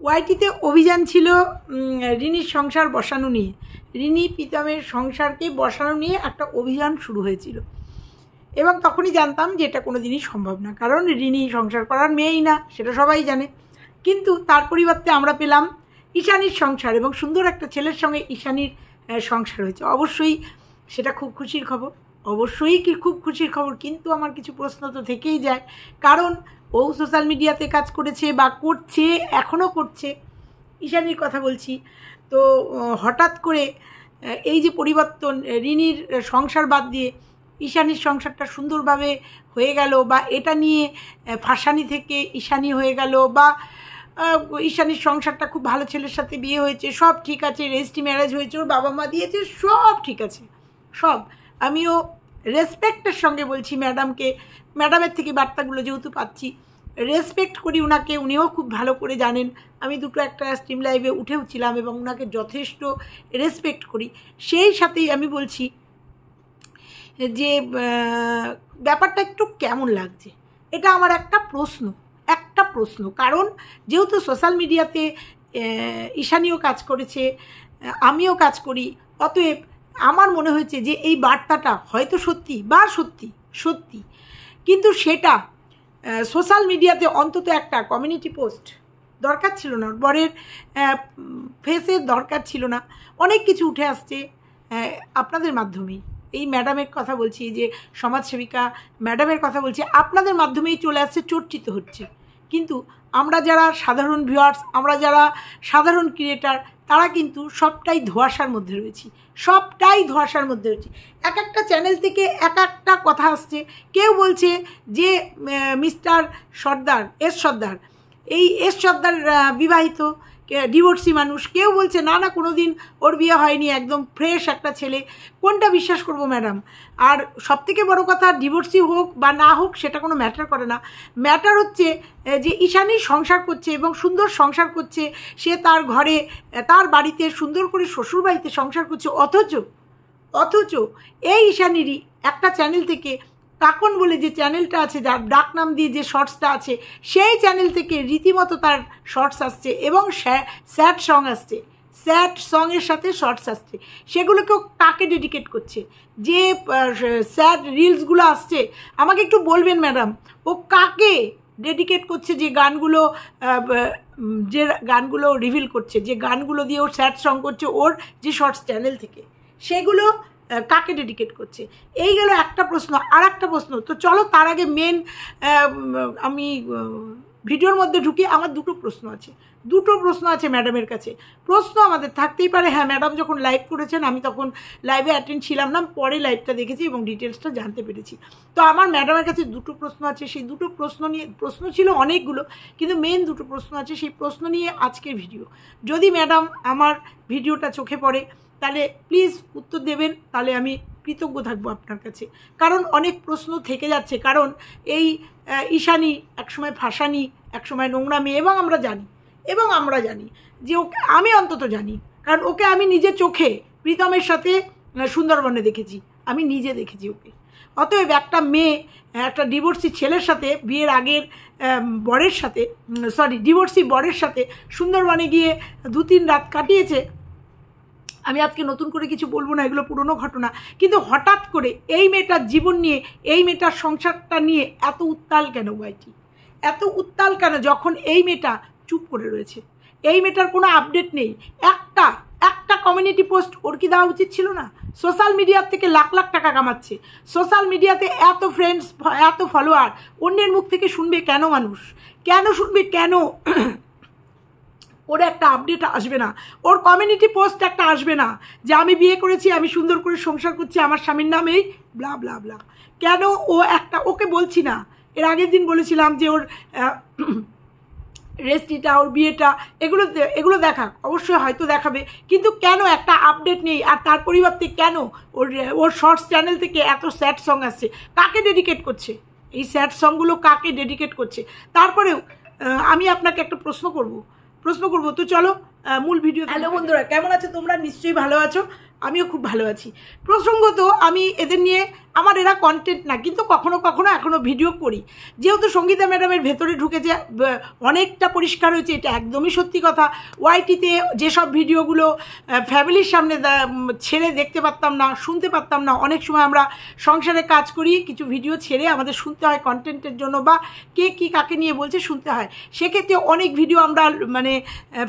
ওয়াইটিতে অভিযান ছিল রিনির সংসার বসানো নিয়ে, রিনি প্রীতমের সংসারকে বসানো নিয়ে একটা অভিযান শুরু হয়েছিল এবং তখনই জানতাম যে এটা কোনো দিনই সম্ভব না, কারণ রিনি সংসার করার মেয়েই না, সেটা সবাই জানে। কিন্তু তার পরিবর্তে আমরা পেলাম ঈশানীর সংসার এবং সুন্দর একটা ছেলের সঙ্গে ঈশানীর সংসার হয়েছে। অবশ্যই সেটা খুব খুশির খবর, অবশ্যই কি খুব খুশির খবর, কিন্তু আমার কিছু প্রশ্ন তো থেকেই যায়, কারণ ও সোশ্যাল মিডিয়াতে কাজ করেছে বা করছে, এখনও করছে, ঈশানীর কথা বলছি। তো হঠাৎ করে এই যে পরিবর্তন, রিনির সংসার বাদ দিয়ে ঈশানীর সংসারটা সুন্দরভাবে হয়ে গেল, বা এটা নিয়ে ফাঁসানি থেকে ঈশানী হয়ে গেল, বা ঈশানীর সংসারটা খুব ভালো ছেলের সাথে বিয়ে হয়েছে, সব ঠিক আছে, রেজিস্ট্রি ম্যারেজ হয়েছে, ওর বাবা মা দিয়েছে, সব ঠিক আছে, সব। আমিও রেসপেক্টের সঙ্গে বলছি ম্যাডামকে, ম্যাডামের থেকে বার্তাগুলো যেহেতু পাচ্ছি, রেসপেক্ট করি উনাকে, উনিও খুব ভালো করে জানেন। আমি দুটো একটা স্ট্রিম লাইভে উঠেও ছিলাম এবং উনাকে যথেষ্ট রেসপেক্ট করি। সেই সাথেই আমি বলছি যে ব্যাপারটা একটু কেমন লাগছে, এটা আমার একটা প্রশ্ন, কারণ যেহেতু সোশ্যাল মিডিয়াতে ঈশানীও কাজ করেছে, আমিও কাজ করি, অতএব আমার মনে হয়েছে যে এই বার্তাটা হয়তো সত্যি, কিন্তু সেটা সোশ্যাল মিডিয়াতে অন্তত একটা কমিউনিটি পোস্ট দরকার ছিল না, বরের ফেসের দরকার ছিল না। অনেক কিছু উঠে আসছে আপনাদের মাধ্যমেই, এই ম্যাডামের কথা বলছি, যে সমাজসেবিকা ম্যাডামের কথা বলছি, আপনাদের মাধ্যমেই চলে আসছে, চর্চিত হচ্ছে। কিন্তু আমরা যারা সাধারণ ভিউয়ার্স, আমরা যারা সাধারণ ক্রিয়েটার, তারা কিন্তু সবটাই ধোঁয়াশার মধ্যে রয়েছি, এক একটা চ্যানেল থেকে এক একটা কথা আসছে। কেউ বলছে যে মিস্টার সর্দার, এস সর্দার বিবাহিত, ডিভোর্সি মানুষ, কেউ বলছে না কোনো দিন ওর বিয়ে হয়নি, একদম ফ্রেশ একটা ছেলে। কোনটা বিশ্বাস করব ম্যাডাম? আর সবথেকে বড় কথা, ডিভোর্সি হোক বা না হোক সেটা কোনো ম্যাটার করে না, ম্যাটার হচ্ছে যে ঈশানী সংসার করছে এবং সুন্দর সংসার করছে, সে তার ঘরে, তার বাড়িতে সুন্দর করে শ্বশুর বাড়িতে সংসার করছে। অথচ এই ঈশানীরই একটা চ্যানেল থেকে, কাকন বলে যে চ্যানেলটা আছে, যার ডাক নাম দিয়ে যে শর্টসটা আছে, সেই চ্যানেল থেকে রীতিমতো তার শর্টস আসছে এবং স্যাড সং আসছে, স্যাড সঙের সাথে শর্টস আসছে। সেগুলোকেও কাকে ডেডিকেট করছে? যে স্যাড রিলসগুলো আসছে, আমাকে একটু বলবেন ম্যাডাম, ও কাকে ডেডিকেট করছে? যে গানগুলো রিভিল করছে, যে গানগুলো দিয়ে ও স্যাড সং করছে ওর যে শর্টস চ্যানেল থেকে, সেগুলো কাকে ডেডিকেট করছে? এই গেল একটা প্রশ্ন। আর একটা প্রশ্ন, তো চলো তার আগে আমি ভিডিওর মধ্যে ঢুকি। আমার দুটো প্রশ্ন আছে ম্যাডামের কাছে। প্রশ্ন আমাদের থাকতেই পারে, হ্যাঁ ম্যাডাম যখন লাইভ করেছেন আমি তখন লাইভে অ্যাটেন্ড ছিলাম না, পরে লাইভটা দেখেছি এবং ডিটেলসটা জানতে পেরেছি। তো আমার ম্যাডামের কাছে দুটো প্রশ্ন আছে, সেই দুটো প্রশ্ন ছিল অনেকগুলো, কিন্তু মেন দুটো প্রশ্ন আছে, সেই প্রশ্ন নিয়ে আজকের ভিডিও। যদি ম্যাডাম আমার ভিডিওটা চোখে পড়ে তাহলে প্লিজ উত্তর দেবেন, তাহলে আমি কৃতজ্ঞ থাকবো আপনার কাছে। কারণ অনেক প্রশ্ন থেকে যাচ্ছে, কারণ এই ঈশানী একসময় ফাঁসানি, একসময় নোংরা মেয়ে, এবং আমরা জানি যে ওকে, আমি অন্তত জানি, কারণ ওকে আমি নিজে চোখে প্রীতমের সাথে সুন্দরবনে দেখেছি, আমি নিজে দেখেছি ওকে। অতএব একটা মেয়ে একটা ডিভোর্সি ছেলের সাথে, বিয়ের আগের ডিভোর্সি বরের সাথে সুন্দরবনে গিয়ে 2-3 রাত কাটিয়েছে। আমি আজকে নতুন করে কিছু বলবো না, এগুলো পুরনো ঘটনা। কিন্তু হঠাৎ করে এই মেয়েটার জীবন নিয়ে, এই মেয়েটার সংসারটা নিয়ে এত উত্তাল কেন ওয়াইটি? এত উত্তাল কেন, যখন এই মেয়েটা চুপ করে রয়েছে? এই মেয়েটার কোনো আপডেট নেই। একটা কমিউনিটি পোস্ট ওর কি দেওয়া উচিত ছিল না? সোশ্যাল মিডিয়ার থেকে লাখ লাখ টাকা কামাচ্ছে, সোশ্যাল মিডিয়াতে এত ফ্রেন্ডস, এত ফলোয়ার, অন্যের মুখ থেকে শুনবে কেন মানুষ? কেন ওর একটা আপডেট আসবে না? ওর কমিউনিটি পোস্ট একটা আসবে না যে আমি বিয়ে করেছি, আমি সুন্দর করে সংসার করছি, আমার স্বামীর নামেই ব্লা ব্লা ব্লা? কেন ওকে বলছি না, এর আগের দিন বলেছিলাম যে ওর রেজিস্ট্রিটা, ওর বিয়েটা, এগুলো দেখাক, অবশ্যই হয়তো দেখাবে, কিন্তু কেন একটা আপডেট নেই? আর তার পরিবর্তে কেন ওর শর্টস চ্যানেল থেকে এত স্যাড সং আসছে? কাকে ডেডিকেট করছে এই স্যাড সংগুলো? কাকে ডেডিকেট করছে? তারপরেও আমি আপনাকে একটা প্রশ্ন করব, তো চলো মূল ভিডিও। হ্যালো বন্ধুরা, কেমন আছো তোমরা? নিশ্চয়ই ভালো আছো, আমিও খুব ভালো আছি। প্রসঙ্গত আমি এদের নিয়ে, আমার এরা কন্টেন্ট না, কিন্তু কখনো কখনো এখনও ভিডিও করি। যেহেতু সঙ্গীতা ম্যাডামের ভেতরে ঢুকেছে, অনেকটা পরিষ্কার হয়েছে, এটা একদমই সত্যি কথা। ওয়াইটিতে যেসব ভিডিওগুলো ফ্যামিলির সামনে ছেড়ে দেখতে পারতাম না, শুনতে পারতাম না, অনেক সময় আমরা সংসারে কাজ করি, কিছু ভিডিও ছেড়ে আমাদের শুনতে হয় কন্টেন্টের জন্য, বা কে কী কাকে নিয়ে বলছে শুনতে হয়। সেক্ষেত্রে অনেক ভিডিও আমরা মানে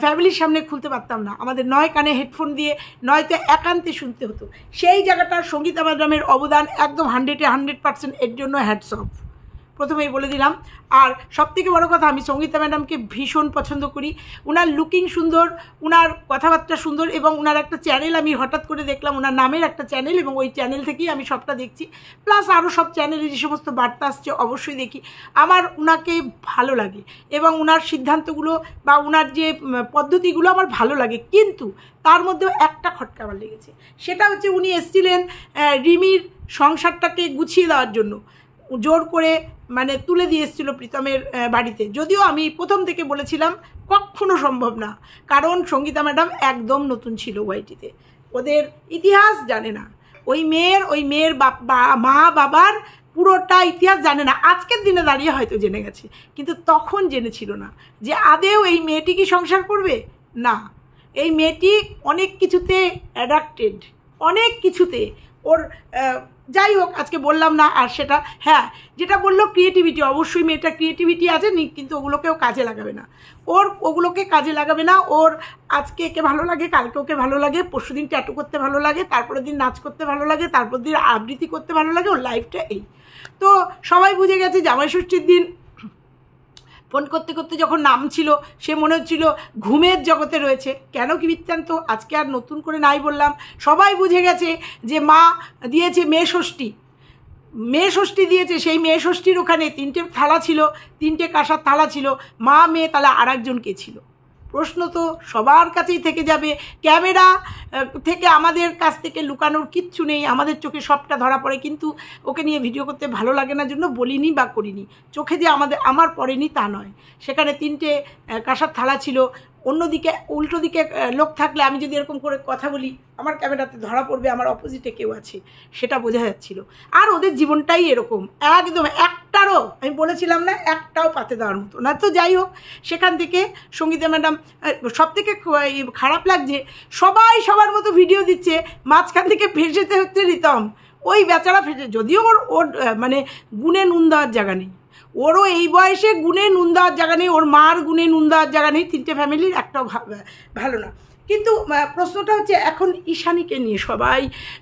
ফ্যামিলির সামনে খুলতে পারতাম না, আমাদের নয় কানে হেডফোন দিয়ে নয়তো একান্তে শুনতে হতো। সেই জায়গাটার সঙ্গীতা ম্যাডামের অবদান একদম 100% এর জন্য হ্যাটস অফ, প্রথমেই বলে দিলাম। আর সবথেকে বড় কথা, আমি সঙ্গীতা ম্যাডামকে ভীষণ পছন্দ করি। উনার লুকিং সুন্দর, উনার কথাবার্তা সুন্দর, এবং উনার একটা চ্যানেল আমি হঠাৎ করে দেখলাম, উনার নামের একটা চ্যানেল, এবং ওই চ্যানেল থেকেই আমি সবটা দেখছি। প্লাস আরও সব চ্যানেলে যে সমস্ত বার্তা আসছে অবশ্যই দেখি। আমার উনাকে ভালো লাগে, এবং উনার সিদ্ধান্তগুলো বা উনার যে পদ্ধতিগুলো আমার ভালো লাগে। কিন্তু তার মধ্যেও একটা খটকা আমার লেগেছে, সেটা হচ্ছে উনি এসেছিলেন রিমির সংসারটাকে গুছিয়ে দেওয়ার জন্য, জোর করে মানে তুলে দিয়ে এসেছিলো প্রীতমের বাড়িতে। যদিও আমি প্রথম থেকে বলেছিলাম কখনো সম্ভব না, কারণ সঙ্গীতা ম্যাডাম একদম নতুন ছিল ওয়াইটিতে, ওদের ইতিহাস জানে না। ওই মেয়ের মা বাবার পুরোটা ইতিহাস জানে না। আজকের দিনে দাঁড়িয়ে হয়তো জেনে গেছে, কিন্তু তখন জেনেছিল না যে আদেও এই মেয়েটি কি সংসার করবে। না, এই মেয়েটি অনেক কিছুতে অ্যাডাক্টেড, অনেক কিছুতে ওর যাই হোক, আজকে বললাম না। আর সেটা হ্যাঁ, যেটা বললো ক্রিয়েটিভিটি, অবশ্যই মেয়েটার ক্রিয়েটিভিটি আছে, কিন্তু ওগুলোকেও কাজে লাগাবে না, ওগুলোকে কাজে লাগাবে না। ওর আজকে একে ভালো লাগে, কালকে ওকে ভালো লাগে, পরশু দিন ট্যাটু করতে ভালো লাগে, তারপরের দিন নাচ করতে ভালো লাগে, তারপর দিন আবৃত্তি করতে ভালো লাগে। ওর লাইফটা এই। তো সবাই বুঝে গেছে জামাই ষষ্ঠীর দিন ফোন করতে করতে যখন নাম ছিল, সে মনে হচ্ছিল ঘুমের জগতে রয়েছে। কেন কি বৃত্তান্ত আজকে আর নতুন করে নাই বললাম। সবাই বুঝে গেছে যে মা দিয়েছে মেয়ে ষষ্ঠী দিয়েছে। সেই মেয়ে ষষ্ঠীর ওখানে 3টে থালা ছিল, 3টে কাঁসার থালা ছিল, মা মেয়ে, তাহলে আর একজন কে ছিল? প্রশ্ন তো সবার কাছেই থেকে যাবে। ক্যামেরা থেকে আমাদের কাছ থেকে লুকানোর কিচ্ছু নেই, আমাদের চোখে সবটা ধরা পড়ে। কিন্তু ওকে নিয়ে ভিডিও করতে ভালো লাগে না জন্য বলিনি বা করিনি। চোখে যে আমার পড়েনি তা নয়, সেখানে 3টে কাঁসার থালা ছিল। অন্যদিকে উল্টো দিকে লোক থাকলে, আমি যদি এরকম করে কথা বলি, আমার ক্যামেরাতে ধরা পড়বে, আমার অপোজিটে কেউ আছে, সেটা বোঝা যাচ্ছিল। আর ওদের জীবনটাই এরকম, একদম একটারও, আমি বলেছিলাম না, একটাও পাতে দেওয়ার মতো না। তো যাই হোক, সেখান থেকে সঙ্গীতা ম্যাডাম, সব থেকে খারাপ লাগছে, সবাই সবার মতো ভিডিও দিচ্ছে, মাঝখান থেকে ফেসেতে হচ্ছে রিতম। ওই বেচারা ফেসে, যদিও ওর মানে গুণে নুন দেওয়ার জায়গা নেই, ওরও এই বয়সে গুণে নুন দেওয়ার জায়গা নেই, ওর মার গুণে নুন দেওয়ার জায়গা নেই, 3টে ফ্যামিলির একটাও ভালো না। কিন্তু প্রশ্নটা হচ্ছে, এখন ঈশানীকে নিয়ে সবাই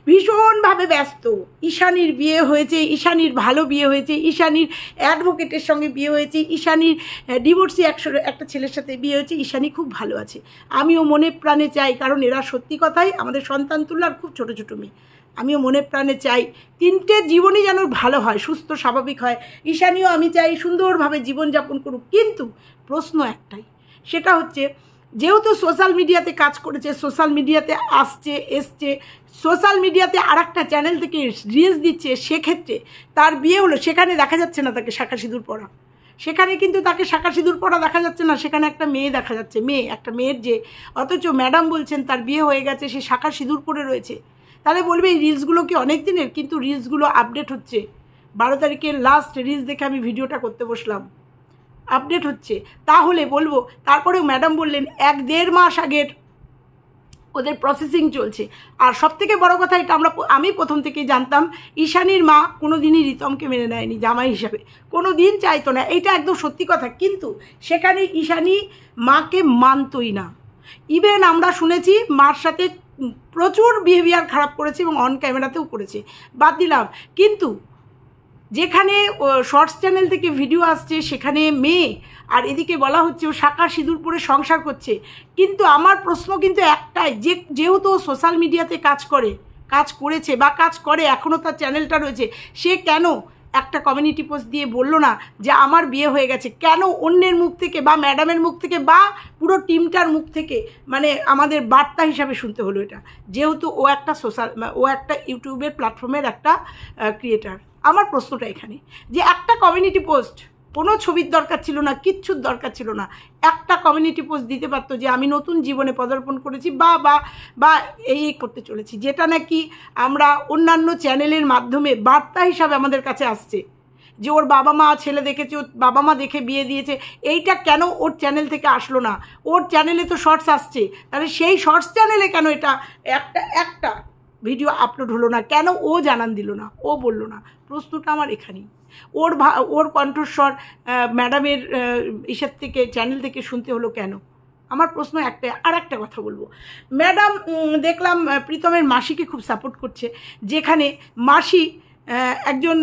ভীষণভাবে ব্যস্ত। ঈশানীর বিয়ে হয়েছে, ঈশানীর ভালো বিয়ে হয়েছে, ঈশানীর অ্যাডভোকেটের সঙ্গে বিয়ে হয়েছে, ঈশানীর ডিভোর্সি একটা ছেলের সাথে বিয়ে হয়েছে, ঈশানী খুব ভালো আছে। আমিও মনে প্রাণে চাই, কারণ এরা সত্যি কথাই আমাদের সন্তান তুল্য, খুব ছোটো ছোটো মেয়ে। আমিও মনে প্রাণে চাই 3টে জীবনই যেন ভালো হয়, সুস্থ স্বাভাবিক হয়। ঈশানীও আমি চাই সুন্দরভাবে জীবনযাপন করুক। কিন্তু প্রশ্ন একটাই, সেটা হচ্ছে, যেহেতু সোশ্যাল মিডিয়াতে কাজ করেছে, সোশ্যাল মিডিয়াতে এসছে, সোশ্যাল মিডিয়াতে আর একটা চ্যানেল থেকে রিলস দিচ্ছে, সেক্ষেত্রে তার বিয়ে হলো, সেখানে দেখা যাচ্ছে না তাকে শাঁখা সিঁদুর পরা, সেখানে কিন্তু তাকে শাঁখা সিঁদুর পরা দেখা যাচ্ছে না, সেখানে একটা মেয়ে দেখা যাচ্ছে, একটা মেয়ের যে, অথচ ম্যাডাম বলছেন তার বিয়ে হয়ে গেছে, সে শাঁখা সিঁদুর পরে রয়েছে। তাহলে বলবে এই রিলসগুলো কি অনেক দিনের? কিন্তু রিলসগুলো আপডেট হচ্ছে। 12 তারিখের লাস্ট রিলস দেখে আমি ভিডিওটা করতে বসলাম, আপডেট হচ্ছে। তাহলে বলবো, তারপরেও ম্যাডাম বললেন 1-1.5 মাস আগের ওদের প্রসেসিং চলছে। আর সবথেকে বড় কথা, এটা আমি প্রথম থেকেই জানতাম, ঈশানীর মা কোনো দিনই রিতমকে মেনে নেয়নি জামাই হিসাবে, কোনো দিন চাইতো না, এইটা একদম সত্যি কথা। কিন্তু সেখানে ঈশানী মাকে মানতই না। ইভেন আমরা শুনেছি মার সাথে প্রচুর বিহেভিয়ার খারাপ করেছে, এবং অন ক্যামেরাতেও করেছে, বাদ দিলাম। কিন্তু যেখানে শর্টস চ্যানেল থেকে ভিডিও আসছে, সেখানে মেয়ে, আর এদিকে বলা হচ্ছে ও শাঁখা সিঁদুর পরে সংসার করছে। কিন্তু আমার প্রশ্ন কিন্তু একটাই, যেহেতু সোশ্যাল মিডিয়াতে কাজ করেছে বা কাজ করে, এখনও তার চ্যানেলটা রয়েছে, সে কেন একটা কমিউনিটি পোস্ট দিয়ে বললো না যে আমার বিয়ে হয়ে গেছে? কেন অন্যের মুখ থেকে বা ম্যাডামের মুখ থেকে বা পুরো টিমটার মুখ থেকে মানে আমাদের বার্তা হিসাবে শুনতে হলো এটা? যেহেতু ও একটা ইউটিউবের প্ল্যাটফর্মের একটা ক্রিয়েটার। আমার প্রশ্নটা এখানে, যে একটা কমিউনিটি পোস্ট কোনো ছবির দরকার ছিল না, কিচ্ছুর দরকার ছিল না। একটা কমিউনিটি পোস্ট দিতে পারতো যে আমি নতুন জীবনে পদার্পণ করেছি বা বা বা এই করতে চলেছি, যেটা নাকি আমরা অন্যান্য চ্যানেলের মাধ্যমে বার্তা হিসাবে আমাদের কাছে আসছে যে ওর বাবা মা ছেলে দেখেছে, ওর বাবা মা দেখে বিয়ে দিয়েছে। এইটা কেন ওর চ্যানেল থেকে আসলো না? ওর চ্যানেলে তো শর্টস আসছে, তাহলে সেই শর্টস চ্যানেলে কেন এটা একটা ভিডিও আপলোড হলো না? কেন ও জানান দিল না, ও বলল না? প্রশ্নটা আমার এখানেই। ওর কণ্ঠস্বর ম্যাডামের ইসের থেকে, চ্যানেল থেকে শুনতে হলো কেন? আমার প্রশ্ন একটাই। আর একটা কথা বলবো, ম্যাডাম দেখলাম প্রীতমের মাসিকে খুব সাপোর্ট করছে, যেখানে মাসি একজন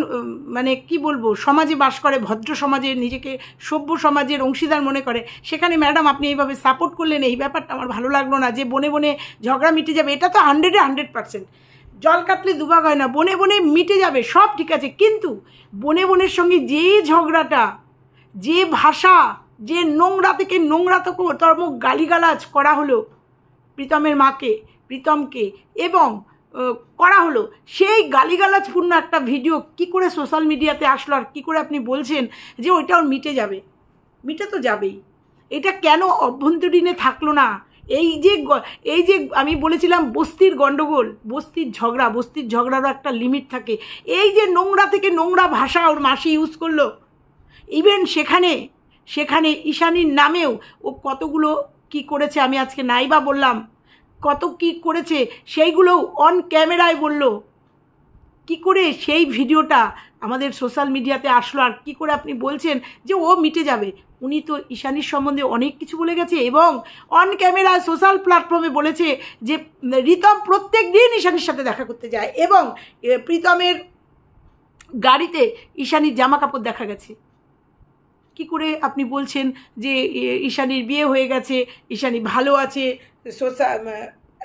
মানে কি বলবো, সমাজে বাস করে, ভদ্র সমাজের, নিজেকে সভ্য সমাজের অংশীদার মনে করে, সেখানে ম্যাডাম আপনি এইভাবে সাপোর্ট করলেন, এই ব্যাপারটা আমার ভালো লাগলো না। যে বনে বনে ঝগড়া মিটে যাবে, এটা তো 100% জল কাটলে দুভাগ হয় না, বনে বনে মিটে যাবে, সব ঠিক আছে, কিন্তু বনে বনের সঙ্গে যে ঝগড়াটা, যে ভাষা, যে নোংরা থেকে নোংরাতম গালিগালাজ করা হলো প্রীতমের মাকে, প্রীতমকে, এবং করা হলো, সেই গালিগালাজপূর্ণ একটা ভিডিও কি করে সোশ্যাল মিডিয়াতে আসলো? আর কি করে আপনি বলছেন যে ওইটাও মিটে যাবে? মিটে তো যাবেই। এটা কেন অভ্যন্তরীণে থাকলো না? এই যে আমি বলেছিলাম বস্তির গণ্ডগোল, বস্তির ঝগড়ারও একটা লিমিট থাকে। এই যে নোংরা থেকে নোংরা ভাষা ওর মাসি ইউজ করলো, ইভেন সেখানে ঈশানীর নামেও ও কতগুলো কি করেছে, আমি আজকে নাইবা বললাম, কত কি করেছে সেইগুলো অন ক্যামেরায় বলল। কি করে সেই ভিডিওটা আমাদের সোশ্যাল মিডিয়াতে আসলো? আর কি করে আপনি বলছেন যে ও মিটে যাবে? উনি তো ঈশানীর সম্বন্ধে অনেক কিছু বলে গেছে, এবং অন ক্যামেরা সোশ্যাল প্ল্যাটফর্মে বলেছে যে রিতম প্রত্যেক দিন ঈশানীর সাথে দেখা করতে যায়, এবং প্রীতমের গাড়িতে ঈশানীর জামা কাপড় দেখা গেছে। কি করে আপনি বলছেন যে ঈশানীর বিয়ে হয়ে গেছে, ঈশানী ভালো আছে,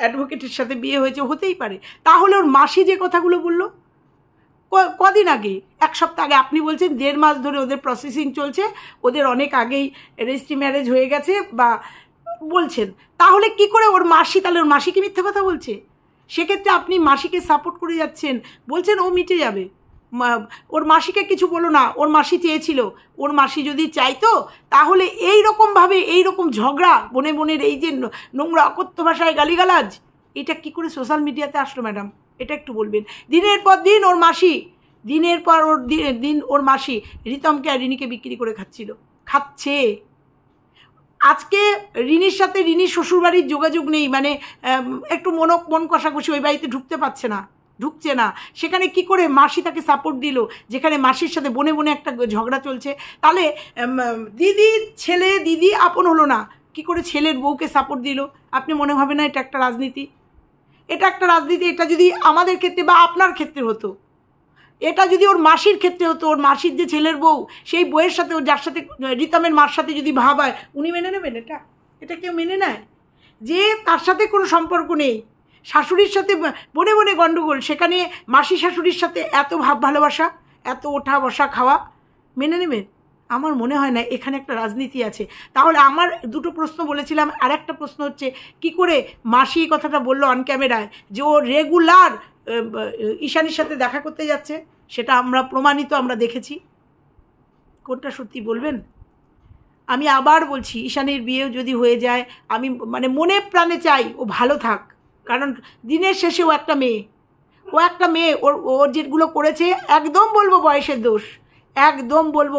অ্যাডভোকেটের সাথে বিয়ে হয়েছে? হতেই পারে। তাহলে ওর মাসি যে কথাগুলো বললো কদিন আগে, এক সপ্তাহ আগে, আপনি বলছেন 1.5 মাস ধরে ওদের প্রসেসিং চলছে, ওদের অনেক আগেই রেজিস্ট্রি ম্যারেজ হয়ে গেছে বা বলছেন, তাহলে কি করে ওর মাসি, তাহলে ওর মাসি কি মিথ্যে কথা বলছে? সেক্ষেত্রে আপনি মাসিকে সাপোর্ট করে যাচ্ছেন, বলছেন ও মিটে যাবে। ওর মাসিকে কিছু বলো না, ওর মাসি চেয়েছিল, ওর মাসি যদি চাইতো তাহলে এই রকম ঝগড়া, বনে বনের এই যে নোংরা অকথ্য ভাষায় গালিগালাজ, এটা কি করে সোশ্যাল মিডিয়াতে আসলো ম্যাডাম? এটা একটু বলবেন। দিনের পর দিন ওর মাসি রিতমকে আর রিনিকে বিক্রি করে খাচ্ছে। আজকে রিনির সাথে রিনির শ্বশুরবাড়ির যোগাযোগ নেই, মানে একটু মন কষাকষি, ওই বাড়িতে ঢুকছে না। সেখানে কি করে মাসি তাকে সাপোর্ট দিল, যেখানে মাসির সাথে বনে বনে একটা ঝগড়া চলছে? তাহলে দিদি আপন হলো না, কি করে ছেলের বউকে সাপোর্ট দিল? আপনি মনে হবে না এটা একটা রাজনীতি? এটা যদি আমাদের ক্ষেত্রে বা আপনার ক্ষেত্রে হতো, এটা যদি ওর মাসির ক্ষেত্রে হতো, ওর মাসির যে ছেলের বউ, সেই বউয়ের সাথে, যার সাথে রিতমের মার সাথে যদি ভাব হয়, উনি মেনে নেবেন? এটা কেউ মেনে নেয়? যে তার সাথে কোনো সম্পর্ক নেই, শাশুড়ির সাথে বনে বনে গণ্ডগোল, সেখানে মাসি শাশুড়ির সাথে এত ভাব ভালোবাসা, এত ওঠা বসা খাওয়া, মেনে নেবেন? আমার মনে হয় না। এখানে একটা রাজনীতি আছে। তাহলে আমার দুটো প্রশ্ন বলেছিলাম, আর একটা প্রশ্ন হচ্ছে, কি করে মাসি কথাটা বললো অন ক্যামেরায় যে ও রেগুলার ঈশানীর সাথে দেখা করতে যাচ্ছে? সেটা আমরা প্রমাণিত, আমরা দেখেছি। কোনটা সত্যি বলবেন? আমি আবার বলছি, ঈশানীর বিয়ে যদি হয়ে যায়, আমি মানে মনে প্রাণে চাই ও ভালো থাক, কারণ দিনের শেষে ও একটা মেয়ে, ওর যেগুলো করেছে একদম বলবো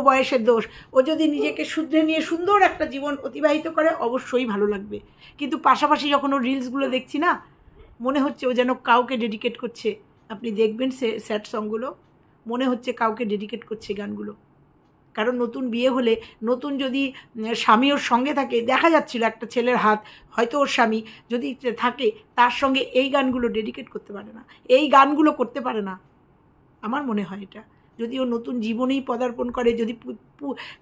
বয়সের দোষ। ও যদি নিজেকে শুধরে নিয়ে সুন্দর একটা জীবন অতিবাহিত করে, অবশ্যই ভালো লাগবে। কিন্তু পাশাপাশি যখন ওর রিলসগুলো দেখছি না, মনে হচ্ছে ও যেন কাউকে ডেডিকেট করছে। আপনি দেখবেন স্যাড সংগুলো, মনে হচ্ছে কাউকে ডেডিকেট করছে গানগুলো। কারণ নতুন বিয়ে হলে, নতুন যদি স্বামী ওর সঙ্গে থাকে, দেখা যাচ্ছিল একটা ছেলের হাত, হয়তো ওর স্বামী যদি থাকে, তার সঙ্গে এই গানগুলো ডেডিকেট করতে পারে না, এই গানগুলো করতে পারে না। আমার মনে হয় এটা, যদি ও নতুন জীবনেই পদার্পণ করে, যদি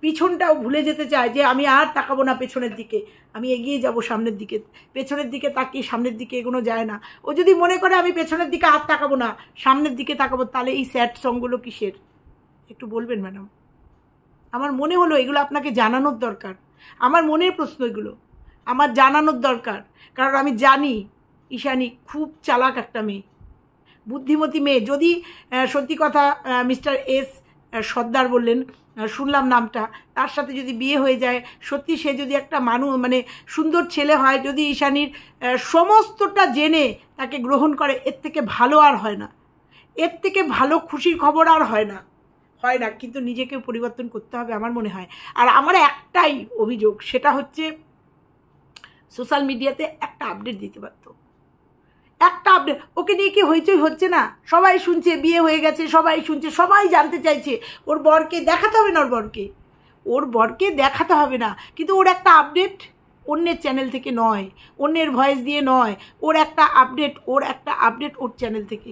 পিছনটাও ভুলে যেতে চায় যে আমি আর তাকাবো না পেছনের দিকে, আমি এগিয়ে যাব সামনের দিকে, পেছনের দিকে তাকিয়ে সামনের দিকে এগোনো যায় না। ও যদি মনে করে আমি পেছনের দিকে আর তাকাবো না, সামনের দিকে তাকাবো, তাহলে এই স্যাড সংগুলো কিসের? একটু বলবেন ম্যাডাম। আমার মনে হলো এগুলো আপনাকে জানানোর দরকার। আমার মনের প্রশ্ন এগুলো আমার জানানোর দরকার, কারণ আমি জানি ঈশানী খুব চালাক একটা মেয়ে, বুদ্ধিমতী মেয়ে। যদি সত্যি কথা মিস্টার এস সর্দার বললেন শুনলাম নামটা, তার সাথে যদি বিয়ে হয়ে যায়, সত্যি সে যদি একটা মানে সুন্দর ছেলে হয়, যদি ঈশানীর সমস্তটা জেনে তাকে গ্রহণ করে, এর থেকে ভালো আর হয় না, এর থেকে ভালো খুশির খবর আর হয় না। কিন্তু নিজেকে পরিবর্তন করতে হবে আমার মনে হয়। আর আমার একটাই অভিযোগ, সেটা হচ্ছে সোশ্যাল মিডিয়াতে একটা আপডেট দিতে পারত, একটা আপডেট। ওকে নিয়ে কি হইচই হচ্ছে না? সবাই শুনছে বিয়ে হয়ে গেছে, সবাই শুনছে, সবাই জানতে চাইছে। ওর বরকে দেখাতে হবে না, ওর বরকে দেখাতে হবে না, কিন্তু ওর একটা আপডেট অন্যের চ্যানেল থেকে নয়, অন্যের ভয়েস দিয়ে নয়, ওর একটা আপডেট ওর চ্যানেল থেকে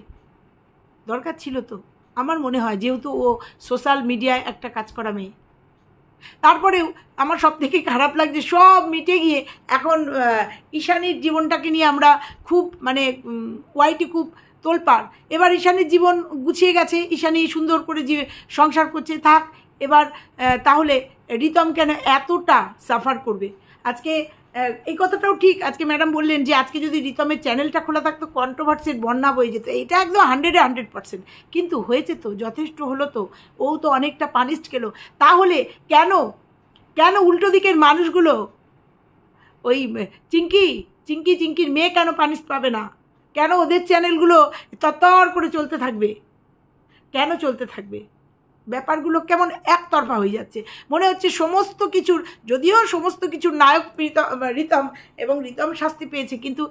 দরকার ছিল তো আমার মনে হয়, যেহেতু ও সোশ্যাল মিডিয়ায় একটা কাজ করা মেয়ে। তারপরেও আমার সব থেকে খারাপ লাগছে, সব মিটে গিয়ে এখন ঈশানীর জীবনটাকে নিয়ে আমরা খুব মানে ওয়াইটি খুব তোলপাড়। এবার ঈশানীর জীবন গুছিয়ে গেছে, ঈশানী সুন্দর করে সংসার করছে, থাক। এবার তাহলে রিতম কেন এতটা সাফার করবে? আজকে এই কথাটাও ঠিক, আজকে ম্যাডাম বললেন যে আজকে যদি রিতমের চ্যানেলটা খোলা থাকতো কন্ট্রোভার্সির বন্যা বয়ে যেত, এটা একদম 100%। কিন্তু হয়েছে তো, যথেষ্ট হলো তো, ও তো অনেকটা পানিশড গেল। তাহলে কেন উল্টো দিকের মানুষগুলো, ওই চিঙ্কির মেয়ে কেন পানিশ পাবে না? কেন ওদের চ্যানেলগুলো তরতর করে চলতে থাকবে? কেন চলতে থাকবে? ব্যাপারগুলো কেমন একতরফা হয়ে যাচ্ছে মনে হচ্ছে সমস্ত কিছুর। যদিও সমস্ত কিছুর নায়ক রিতম, এবং রিতম শাস্তি পেয়েছে, কিন্তু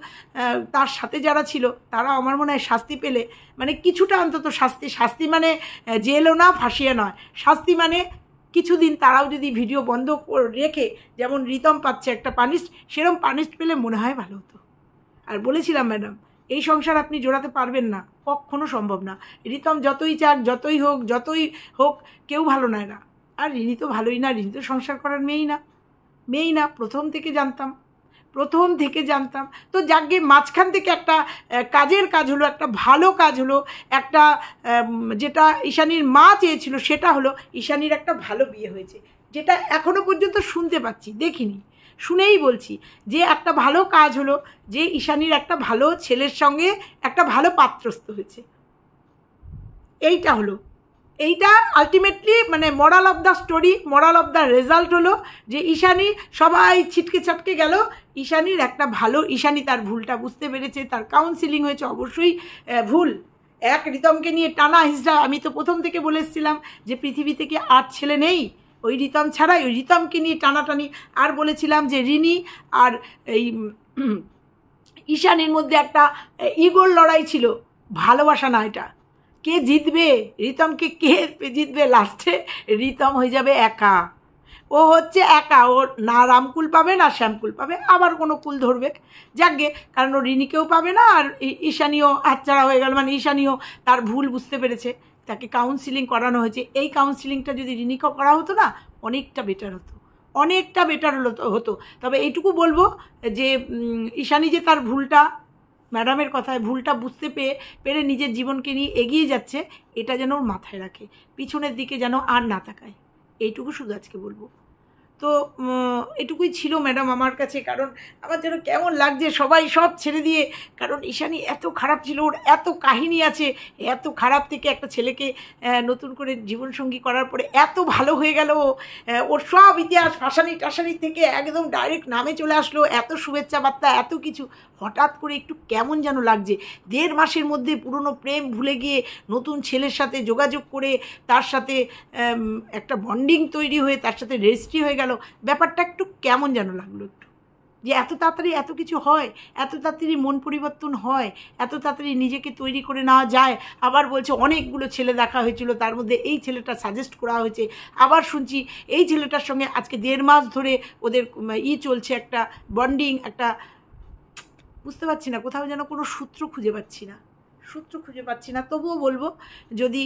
তার সাথে যারা ছিল তারা আমার মনে হয় শাস্তি পেলে মানে কিছুটা অন্তত শাস্তি মানে জেলও না, ফাঁসিও নয়, শাস্তি মানে কিছুদিন তারাও যদি ভিডিও বন্ধ রেখে, যেমন রিতম পাচ্ছে একটা পানিশ, সেরকম পানিশ পেলে মনে হয় ভালো হতো। আর বলেছিলাম ম্যাডাম, এই সংসার আপনি জোড়াতে পারবেন না, কখনো সম্ভব না। রিতম যতই চাক, যতই হোক কেউ ভালো নয় না। আর রিনি তো ভালোই না, রিনি তো সংসার করার মেয়েই না, প্রথম থেকে জানতাম। তো যাকে মাঝখান থেকে একটা কাজের কাজ হলো, একটা ভালো কাজ হলো, একটা যেটা ঈশানীর মা চেয়েছিল সেটা হলো, ঈশানীর একটা ভালো বিয়ে হয়েছে, যেটা এখনো পর্যন্ত শুনতে পাচ্ছি, দেখিনি, শুনেই বলছি যে একটা ভালো কাজ হলো, যে ঈশানীর একটা ভালো ছেলের সঙ্গে একটা ভালো পাত্রস্থ হয়েছে। এইটা হলো, এইটা আলটিমেটলি মানে moral of the story, moral of the result হলো যে ঈশানী, সবাই ছিটকে ছাটকে গেল, ঈশানীর একটা ভালো, ঈশানী তার ভুলটা বুঝতে পেরেছে, তার কাউন্সিলিং হয়েছে, অবশ্যই ভুল এক রিতমকে নিয়ে টানা হিসড়া। আমি তো প্রথম থেকে বলে এসেছিলাম যে পৃথিবী থেকে আর ছেলে নেই ওই রিতম ছাড়াই, ওই রিতমকে নিয়ে টানাটানি। আর বলেছিলাম যে রিনি আর এই ঈশানীর মধ্যে একটা ইগোর লড়াই ছিল, ভালোবাসা না, এটা কে জিতবে, রিতমকে কে জিতবে? লাস্টে রিতম হয়ে যাবে একা, ও হচ্ছে একা, ওর না রামকুল পাবে না শ্যামকুল পাবে, আবার কোনো কুল ধরবে, যাকগে, কারণ ও রিনিকেও পাবে না, আর ঈশানীও হাতছাড়া হয়ে গেল, মানে ঈশানীও তার ভুল বুঝতে পেরেছে, তাকে কাউন্সিলিং করানো হয়েছে। এই কাউন্সিলিংটা যদি রিনিকেও করা হতো না, অনেকটা বেটার হতো। তবে এইটুকু বলবো যে ঈশানী যে তার ভুলটা, ম্যাডামের কথায় ভুলটা বুঝতে পেরে নিজের জীবনকে নিয়ে এগিয়ে যাচ্ছে, এটা যেন ওর মাথায় রাখে, পিছনের দিকে যেন আর না তাকায়, এইটুকু শুধু আজকে বলবো। তো এটুকুই ছিল ম্যাডাম আমার কাছে, কারণ আমার যেন কেমন লাগছে সবাই সব ছেড়ে দিয়ে, কারণ ঈশানী এত খারাপ ছিল, ওর এত কাহিনী আছে, এত খারাপ থেকে একটা ছেলেকে নতুন করে জীবনসঙ্গী করার পরে এত ভালো হয়ে গেল, ওর সব ইতিহাস টাসানি থেকে একদম ডাইরেক্ট নামে চলে আসলো, এত শুভেচ্ছা বার্তা, এত কিছু, হঠাৎ করে একটু কেমন যেন লাগছে। 1.5 মাসের মধ্যে পুরনো প্রেম ভুলে গিয়ে নতুন ছেলের সাথে যোগাযোগ করে, তার সাথে একটা বন্ডিং তৈরি হয়ে, তার সাথে রেজিস্ট্রি হয়ে গেল, ব্যাপারটা একটু কেমন যেন লাগলো, একটু যে এত তাড়াতাড়ি এত কিছু হয়, এত তাড়াতাড়ি মন পরিবর্তন হয়, এত তাড়াতাড়ি নিজেকে তৈরি করে নেওয়া যায়। আবার বলছে অনেকগুলো ছেলে দেখা হয়েছিল, তার মধ্যে এই ছেলেটা সাজেস্ট করা হয়েছে, আবার শুনছি এই ছেলেটার সঙ্গে আজকে 1.5 মাস ধরে ওদের চলছে, একটা বন্ডিং, একটা বুঝতে পারছি না, কোথাও যেন কোনো সূত্র খুঁজে পাচ্ছি না। তবুও বলবো, যদি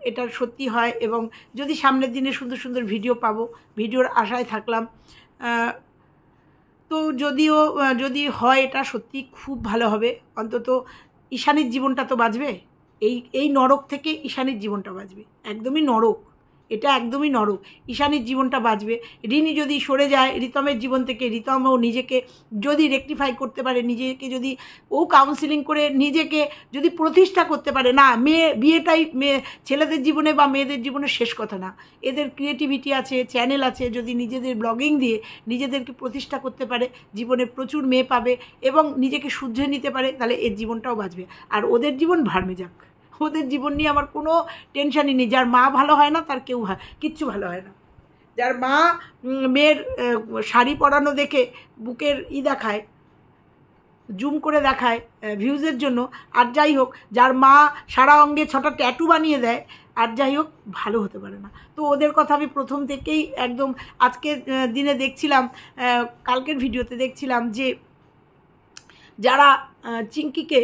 এটা সত্যি হয় এবং যদি সামনের দিনে সুন্দর সুন্দর ভিডিও পাবো, ভিডিওর আশায় থাকলাম। তো যদি হয় এটা সত্যি খুব ভালো হবে, অন্তত ঈশানীর জীবনটা তো বাঁচবে, এই নরক থেকে ঈশানীর জীবনটা বাঁচবে, একদমই নরক, এটা একদমই নরক। ঈশানীর জীবনটা বাঁচবে। রিনি যদি সরে যায় রিতমের জীবন থেকে, রিতমও নিজেকে যদি রেকটিফাই করতে পারে, নিজেকে যদি ও কাউন্সিলিং করে নিজেকে যদি প্রতিষ্ঠা করতে পারে, না বিয়েটাই ছেলেদের জীবনে বা মেয়েদের জীবনে শেষ কথা না, এদের ক্রিয়েটিভিটি আছে, চ্যানেল আছে, যদি নিজেদের ব্লগিং দিয়ে নিজেদেরকে প্রতিষ্ঠা করতে পারে, জীবনে প্রচুর মেয়ে পাবে এবং নিজেকে শুধরে নিতে পারে, তাহলে এর জীবনটাও বাঁচবে। আর ওদের জীবন ভার্মে যাক, ওদের জীবন নিয়ে আমার কোনো টেনশানই নেই। যার মা ভালো হয় না তার কেউ কিচ্ছু ভালো হয় না। যার মা মেয়ের শাড়ি পরানো দেখে বুকের দেখায়, জুম করে দেখায় ভিউজের জন্য, আর যাই হোক, যার মা সারা অঙ্গে 6টা ট্যাটু বানিয়ে দেয়, আর যাই হোক, ভালো হতে পারে না। তো ওদের কথা আমি প্রথম থেকেই একদম আজকের দিনে দেখছিলাম, কালকের ভিডিওতে দেখছিলাম যে যারা চিঙ্কিকে,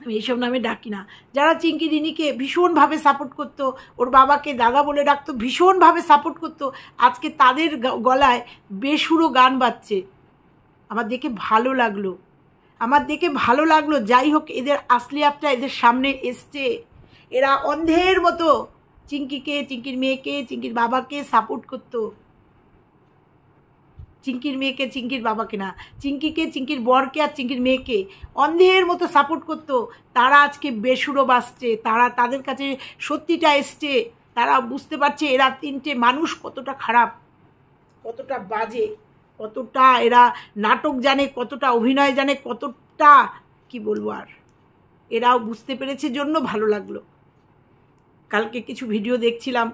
আমি এইসব নামে ডাকি না, যারা চিঙ্কি রিনিকে ভীষণভাবে সাপোর্ট করতো, ওর বাবাকে দাদা বলে ডাকতো, ভীষণভাবে সাপোর্ট করতো, আজকে তাদের গলায় বেসুরো গান বাজছে। আমার দেখে ভালো লাগলো, আমার দেখে ভালো লাগলো। যাই হোক, এদের আসলিয়াতটা এদের সামনে এসছে। এরা অন্ধের মতো চিঙ্কিকে, চিঙ্কির মেয়েকে, চিঙ্কির বাবাকে সাপোর্ট করতো। চিঙ্কির মেয়েকে, চিঙ্কির বাবাকে না, চিঙ্কিকে, চিঙ্কির বরকে আর চিঙ্কির মেয়েকে অন্ধের মতো সাপোর্ট করতো। তারা আজকে বেসুরো বাসছে, তাদের কাছে সত্যিটা এসছে। তারা বুঝতে পারছে এরা তিনটে মানুষ কতটা খারাপ, কতটা বাজে, কতটা এরা নাটক জানে, কতটা অভিনয় জানে, কতটা কি বলবো। আর এরাও বুঝতে পেরেছে জন্য ভালো লাগলো। কালকে কিছু ভিডিও দেখছিলাম,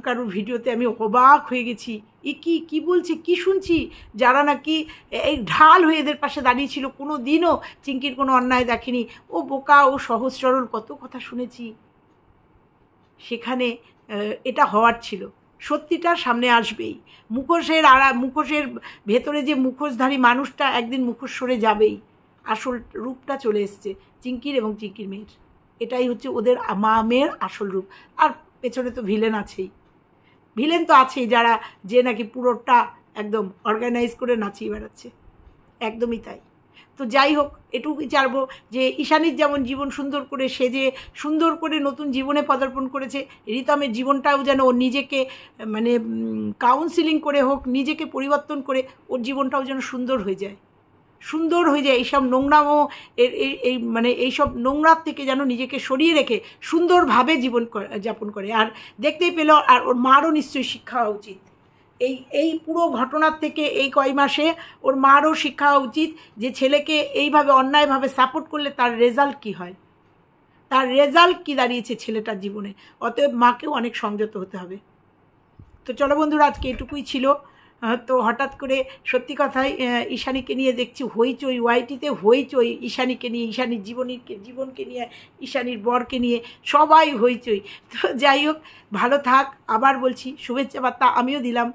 কারুর ভিডিওতে আমি অবাক হয়ে গেছি। এ কি বলছে, কি শুনছি, যারা নাকি এই ঢাল হয়ে এদের পাশে দাঁড়িয়েছিল, কোনো দিনও চিঙ্কির কোনো অন্যায় দেখেনি, ও বোকা, ও সহজ সরল, কত কথা শুনেছি। সেখানে এটা হওয়ার ছিল, সত্যিটা সামনে আসবেই। মুখোশের ভেতরে যে মুখোশধারী মানুষটা একদিন মুখোশ সরে যাবেই, আসল রূপটা চলে এসছে চিঙ্কির এবং চিঙ্কির মেয়ের। এটাই হচ্ছে ওদের মা মেয়ের আসল রূপ। আর পেছনে তো ভিলেন আছেই, ভিলেন তো আছেই, যারা যে নাকি পুরোটা একদম অর্গানাইজ করে নাচিয়ে বেড়াচ্ছে, একদমই তাই। তো যাই হোক, এটুকুই চাইবো যে ঈশানীর যেমন জীবন সুন্দর করে, সে যে সুন্দর করে নতুন জীবনে পদার্পণ করেছে, রিতমের জীবনটাও যেন ও নিজেকে মানে কাউন্সিলিং করে হোক, নিজেকে পরিবর্তন করে ওর জীবনটাও যেন সুন্দর হয়ে যায়, সুন্দর হয়ে যায়। এইসব নোংরামো এই মানে এইসব নোংরার থেকে যেন নিজেকে সরিয়ে রেখে সুন্দরভাবে জীবন যাপন করে। আর দেখতেই পেল, আর ওর মারও নিশ্চয়ই শিক্ষা হওয়া উচিত এই পুরো ঘটনার থেকে। এই কয় মাসে ওর মারও শিক্ষা হওয়া উচিত যে ছেলেকে এইভাবে অন্যায়ভাবে সাপোর্ট করলে তার রেজাল্ট কি হয়, তার রেজাল্ট কি দাঁড়িয়েছে ছেলেটার জীবনে। অতএব মাকেও অনেক সংযত হতে হবে। তো চলো বন্ধুরা, আজকে এটুকুই ছিল। তো হঠাৎ করে সত্যি কথাই ঈশানীকে নিয়ে দেখছি হইচই, ওয়াইটিতে হইচই, ঈশানীকে নিয়ে, ঈশানীর জীবনকে নিয়ে, ঈশানীর বরকে নিয়ে সবাই হইচই। তো যাই হোক, ভালো থাক। আবার বলছি, শুভেচ্ছা বার্তা আমিও দিলাম।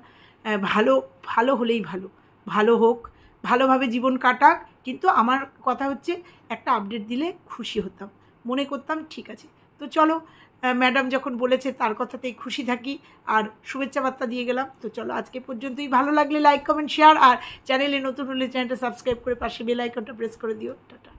ভালো হলেই ভালো হোক, ভালোভাবে জীবন কাটাক। কিন্তু আমার কথা হচ্ছে, একটা আপডেট দিলে খুশি হতাম, মনে করতাম ঠিক আছে। তো চলো, ম্যাডাম যখন বলেছে তার কথাতেই খুশি থাকি, আর শুভেচ্ছা বার্তা দিয়ে গেলাম। তো চলো, আজকে পর্যন্তই। ভালো লাগলে লাইক, কমেন্ট, শেয়ার, আর চ্যানেলে নতুন হলে চ্যানেলটা সাবস্ক্রাইব করে পাশে বেল আইকনটা প্রেস করে দিও। টাটা।